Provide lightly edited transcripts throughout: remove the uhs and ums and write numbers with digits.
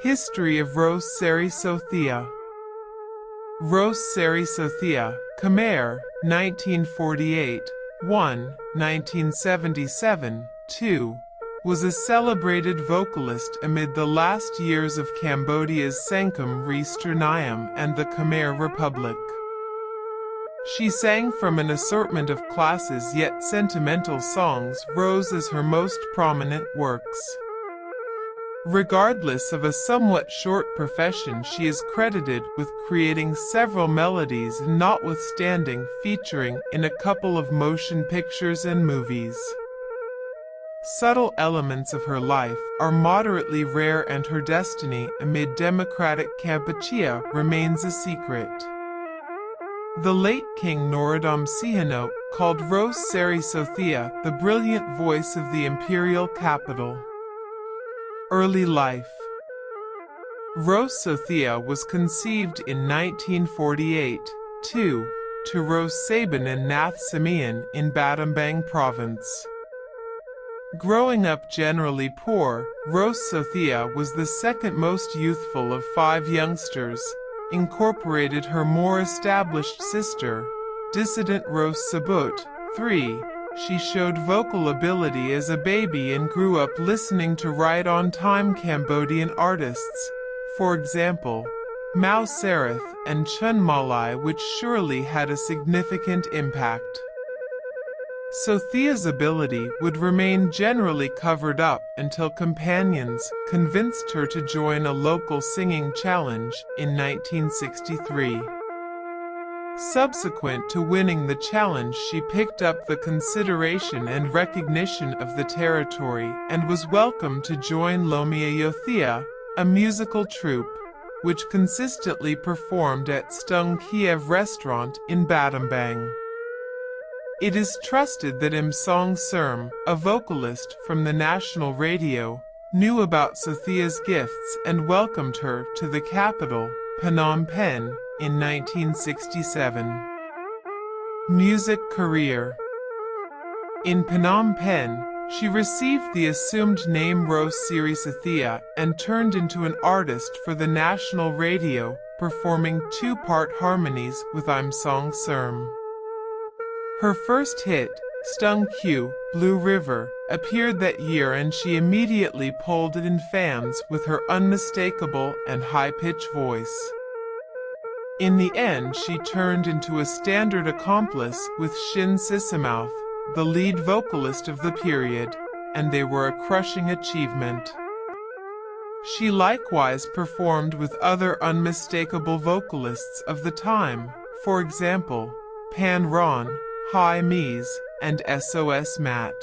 History of Ros Serey Sothea. Ros Serey Sothea, Khmer, 1948, 1, 1977, 2, was a celebrated vocalist amid the last years of Cambodia's Stung Khiev Restaurant and the Khmer Republic. She sang from an assortment of classes yet sentimental songs rose as her most prominent works. Regardless of a somewhat short profession, she is credited with creating several melodies, notwithstanding featuring in a couple of motion pictures and movies. Subtle elements of her life are moderately rare, and her destiny amid democratic Kampuchea remains a secret. The late King Norodom Sihanouk called Ros Serey Sothea the brilliant voice of the imperial capital. Early life. Ros Sothea was conceived in 1948, to Ros Sabin and Nath Samian in Battambang province. Growing up generally poor, Ros Sothea was the second most youthful of 5 youngsters, incorporated her more established sister, dissident Ros Sabut, 3. She showed vocal ability as a baby and grew up listening to right-on-time Cambodian artists, for example, Mao Sarath and Chun Malai, which surely had a significant impact. Sothea's ability would remain generally covered up until companions convinced her to join a local singing challenge in 1963. Subsequent to winning the challenge, she picked up the consideration and recognition of the territory and was welcomed to join Lomhea Yothea, a musical troupe, which consistently performed at Stung Khiev Restaurant in Battambang. It is trusted that Im Song Seurm, a vocalist from the national radio, knew about Sothea's gifts and welcomed her to the capital, Phnom Penh, in 1967. Music career. In Phnom Penh, she received the assumed name Ros Serey Sothea and turned into an artist for the national radio, performing 2-part harmonies with Im Song Seurm. Her first hit, Stung Khiev, Blue River, appeared that year, and she immediately pulled in fans with her unmistakable and high-pitched voice. In the end, she turned into a standard accomplice with Shin Sisamouth, the lead vocalist of the period, and they were a crushing achievement. She likewise performed with other unmistakable vocalists of the time, for example, Pan Ron, Hai Mies, and SOS Matt.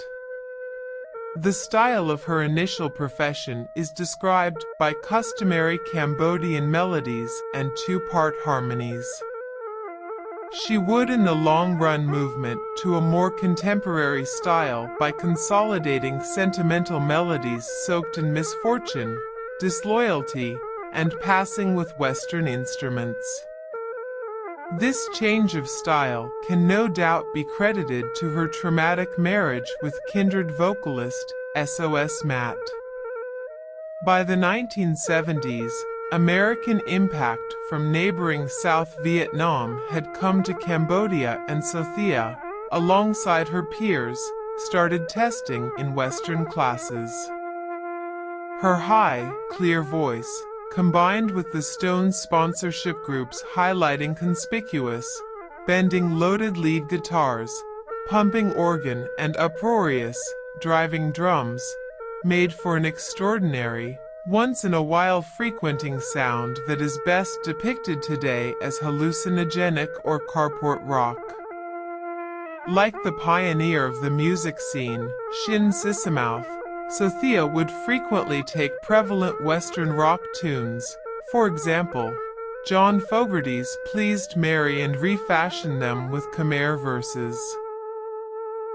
The style of her initial profession is described by customary Cambodian melodies and 2-part harmonies. She would in the long run movement to a more contemporary style by consolidating sentimental melodies soaked in misfortune, disloyalty, and passing with Western instruments. This change of style can no doubt be credited to her traumatic marriage with kindred vocalist SOS Matt. By the 1970s, American impact from neighboring South Vietnam had come to Cambodia, and Sothea, alongside her peers, started testing in Western classes. Her high, clear voice, combined with the Stones sponsorship groups highlighting conspicuous, bending loaded lead guitars, pumping organ, and uproarious, driving drums, made for an extraordinary, once-in-a-while frequenting sound that is best depicted today as hallucinogenic or carport rock. Like the pioneer of the music scene, Shin Sisamouth, Sothea would frequently take prevalent Western rock tunes, for example, John Fogerty's Pleased Mary, and refashion them with Khmer verses.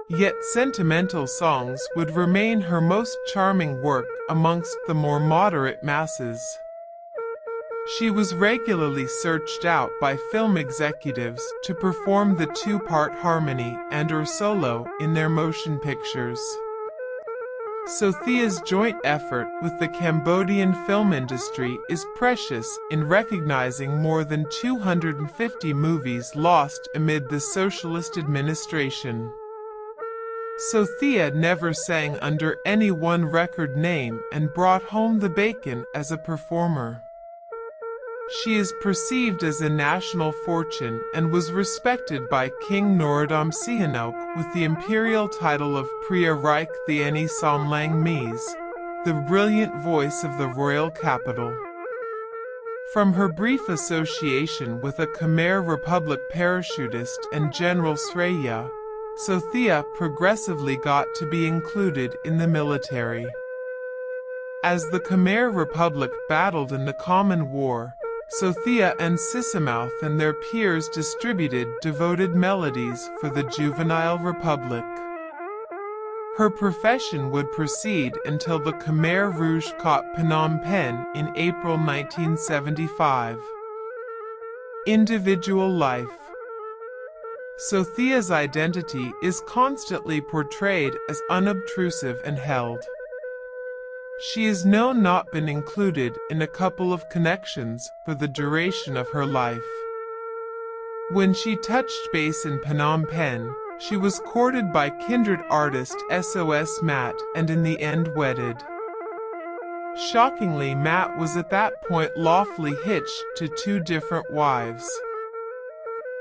Yet sentimental songs would remain her most charming work amongst the more moderate masses. She was regularly searched out by film executives to perform the 2-part harmony and/or solo in their motion pictures. Sothea's joint effort with the Cambodian film industry is precious in recognizing more than 250 movies lost amid the socialist administration. Sothea never sang under any one record name and brought home the bacon as a performer. She is perceived as a national fortune and was respected by King Norodom Sihanouk with the imperial title of Priya Reich the Eni Somlang Mies, the brilliant voice of the royal capital. From her brief association with a Khmer Republic parachutist and General Sreya, Sothea progressively got to be included in the military. As the Khmer Republic battled in the Common War, Sothea and Sisamouth and their peers distributed devoted melodies for the juvenile republic. Her profession would proceed until the Khmer Rouge caught Phnom Penh in April 1975. Individual life. Sothea's identity is constantly portrayed as unobtrusive and held. She is known not been included in a couple of connections for the duration of her life. When she touched base in Phnom Penh, she was courted by kindred artist SOS Matt and in the end wedded. Shockingly, Matt was at that point lawfully hitched to two different wives.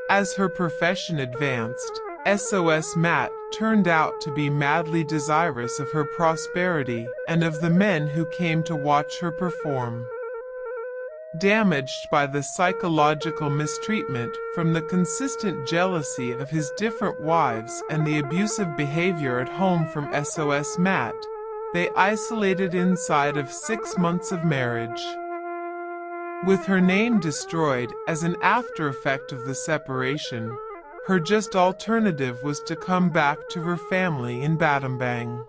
As her profession advanced, SOS Matt turned out to be madly desirous of her prosperity and of the men who came to watch her perform. Damaged by the psychological mistreatment from the consistent jealousy of his different wives and the abusive behavior at home from SOS Matt, they isolated inside of 6 months of marriage. With her name destroyed as an after effect of the separation, her just alternative was to come back to her family in Battambang.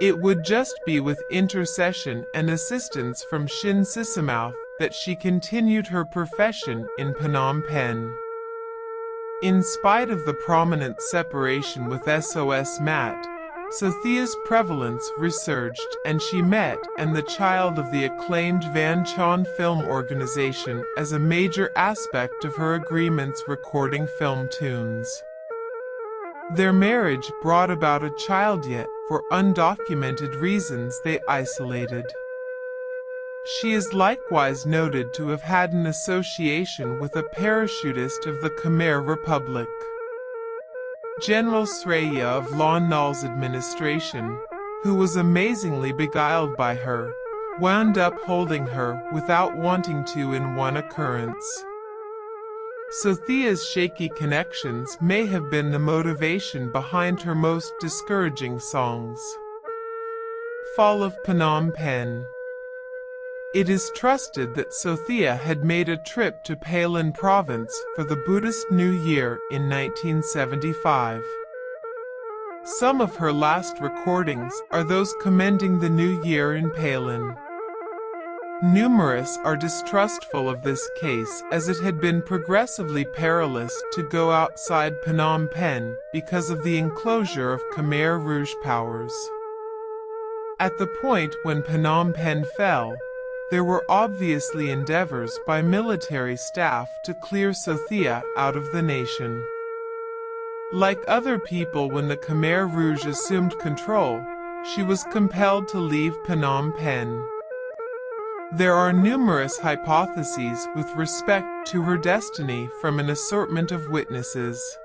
It would just be with intercession and assistance from Shin Sisamouth that she continued her profession in Phnom Penh. In spite of the prominent separation with SOS Matt, Sothea's prevalence resurged and she met and the child of the acclaimed Van Chon Film Organization as a major aspect of her agreements recording film tunes. Their marriage brought about a child, yet for undocumented reasons they isolated. She is likewise noted to have had an association with a parachutist of the Khmer Republic. General Sreya of Lon Nol's administration, who was amazingly beguiled by her, wound up holding her without wanting to in one occurrence. Sothea's shaky connections may have been the motivation behind her most discouraging songs. Fall of Phnom Penh. It is trusted that Sothea had made a trip to Palin province for the Buddhist New Year in 1975. Some of her last recordings are those commending the New Year in Palin. Numerous are distrustful of this case, as it had been progressively perilous to go outside Phnom Penh because of the enclosure of Khmer Rouge powers. At the point when Phnom Penh fell, there were obviously endeavors by military staff to clear Sothea out of the nation. Like other people, when the Khmer Rouge assumed control, she was compelled to leave Phnom Penh. There are numerous hypotheses with respect to her destiny from an assortment of witnesses.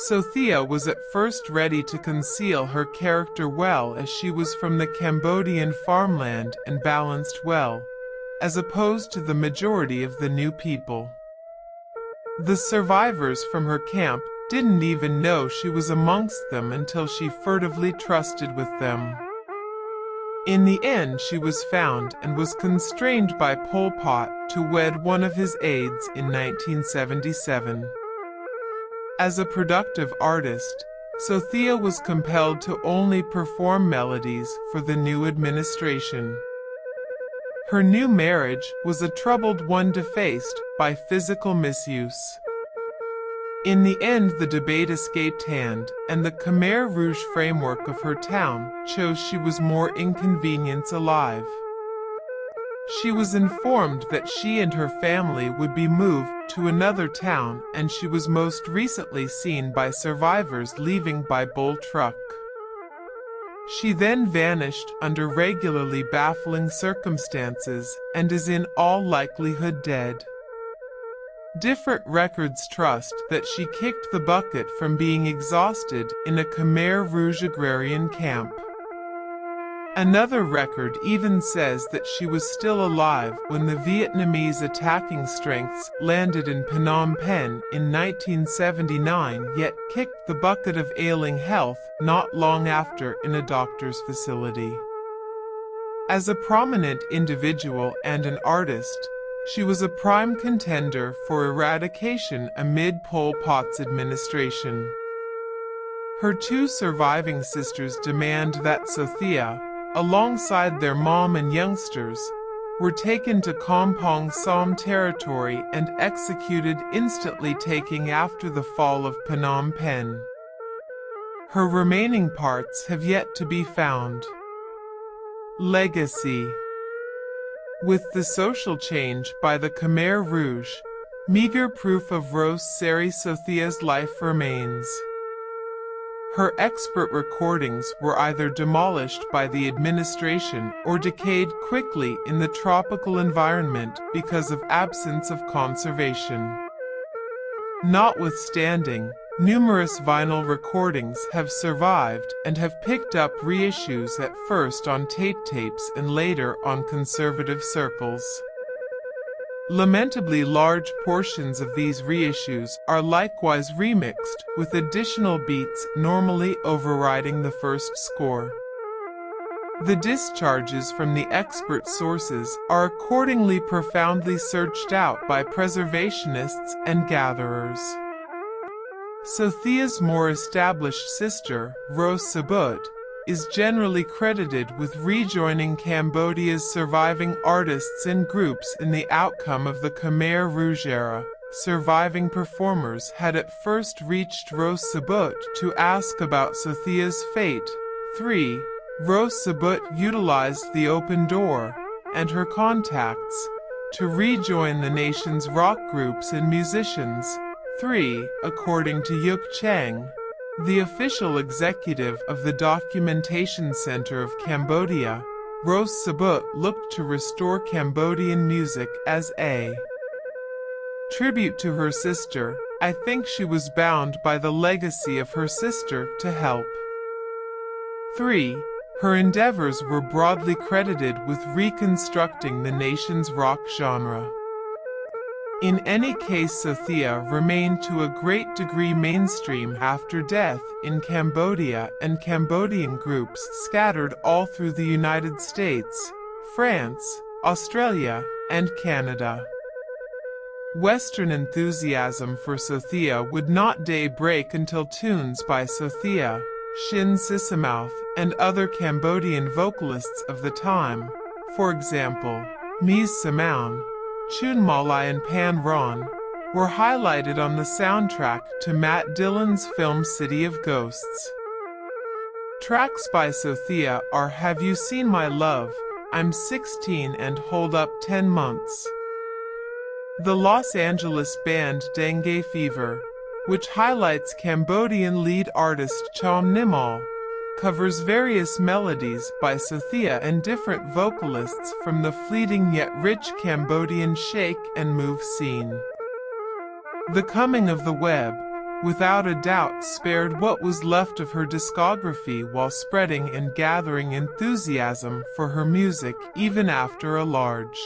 Sothea was at first ready to conceal her character well, as she was from the Cambodian farmland and balanced well, as opposed to the majority of the new people. The survivors from her camp didn't even know she was amongst them until she furtively trusted with them. In the end, she was found and was constrained by Pol Pot to wed one of his aides in 1977. As a productive artist, Sothea was compelled to only perform melodies for the new administration. Her new marriage was a troubled one, defaced by physical misuse. In the end, the debate escaped hand, and the Khmer Rouge framework of her town chose she was more inconvenience alive. She was informed that she and her family would be moved to another town, and she was most recently seen by survivors leaving by bull truck. She then vanished under regularly baffling circumstances and is in all likelihood dead. Different records trust that she kicked the bucket from being exhausted in a Khmer Rouge agrarian camp. Another record even says that she was still alive when the Vietnamese attacking strengths landed in Phnom Penh in 1979, yet kicked the bucket of ailing health not long after in a doctor's facility. As a prominent individual and an artist, she was a prime contender for eradication amid Pol Pot's administration. Her two surviving sisters demand that Sothea, alongside their mom and youngsters, were taken to Kampong Som territory and executed instantly, taking after the fall of Phnom Penh. Her remaining parts have yet to be found. Legacy. With the social change by the Khmer Rouge, meager proof of Ros Serey Sothea's life remains. Her expert recordings were either demolished by the administration or decayed quickly in the tropical environment because of absence of conservation. Notwithstanding, numerous vinyl recordings have survived and have picked up reissues, at first on tapes and later on conservative circles. Lamentably, large portions of these reissues are likewise remixed, with additional beats normally overriding the first score. The discharges from the expert sources are accordingly profoundly searched out by preservationists and gatherers. Sothea's more established sister, Ros Serey, is generally credited with rejoining Cambodia's surviving artists and groups in the outcome of the Khmer Rouge era. Surviving performers had at first reached Ros Serey to ask about Sothea's fate. 3. Ros Serey utilized the open door and her contacts to rejoin the nation's rock groups and musicians. 3. According to Yuk Chang, the official executive of the Documentation Center of Cambodia, Ros Serey looked to restore Cambodian music as a tribute to her sister. I think she was bound by the legacy of her sister to help. 3. Her endeavors were broadly credited with reconstructing the nation's rock genre. In any case, Sothea remained to a great degree mainstream after death in Cambodia, and Cambodian groups scattered all through the United States, France, Australia, and Canada. Western enthusiasm for Sothea would not break until tunes by Sothea, Shin Sisamouth, and other Cambodian vocalists of the time, for example, Mies Samaun, Chun Malai and Pan Ron, were highlighted on the soundtrack to Matt Dillon's film City of Ghosts. Tracks by Sothea are Have You Seen My Love, I'm 16 and Hold Up 10 Months. The Los Angeles band Dengue Fever, which highlights Cambodian lead artist Chom Nimal, covers various melodies by Sothea and different vocalists from the fleeting yet rich Cambodian shake and move scene. The coming of the web, without a doubt, spared what was left of her discography while spreading and gathering enthusiasm for her music even after a large